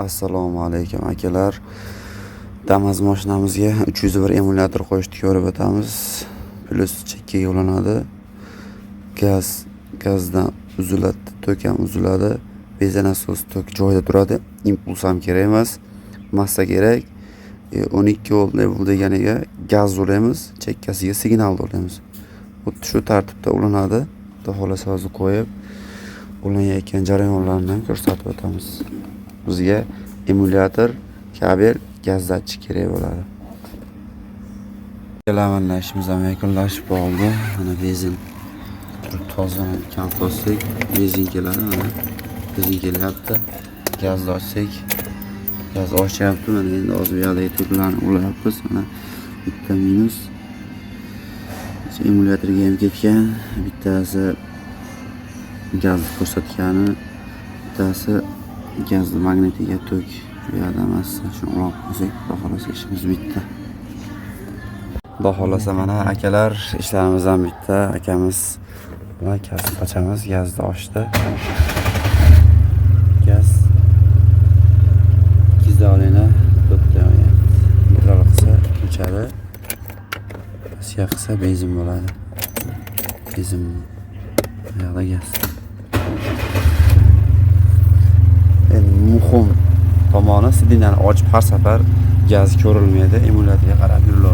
Assalomu alaykum akalar. Damas mashinamizga 301 emulyator qo'yishni ko'rib o'tamiz. Plus chekkaga ulanadi. Gazdan uziladi, tok ham uziladi. Benzin nasos tok joyida turadi. Impuls ham kerak emas. Massa kerak. 12 volt level deganiga gaz ulaymiz, chekkasiga signal ulaymiz. Xuddi shu tartibda ulanadi. Xudo xolasa hozir qo'yib ulanayotgan jarayonlarni ko'rsatib o'tamiz. Bizga emulyator, kabel, gaz datchik kerak bo'ladi. Mana ishimiz ham yakunlashib qoldi. Mana benzin turib toza kamposlik benzin keladi. Mana benzin kelyapti. Gaz ochsak, gaz ochyapti. Mana endi hozir bu yoqdagi tublarni ulayapmiz. Mana bitta minus. Emulyatorga ham ketgan. Bittasi gaz ko'rsatgani, bittasi gazni magnitiga tok bu yerda massa. Shuni olib qo'ysak, xudo xolasa ishimiz bitdi. Xudo xolasa mana akalar ishlarimiz ham bitdi. Akamiz bilan gazni ochamiz. Gazni ochdi. Gaz kizdolini to'xtayapti. Nitral qilsa o'chadi. Siya qilsa benzin bo'ladi. Benzin bu yoqda gaz. Muhim tomoni sidinani ochib har safar gaz ko'rilmaydi. Emulyatorga qarab yuriladi.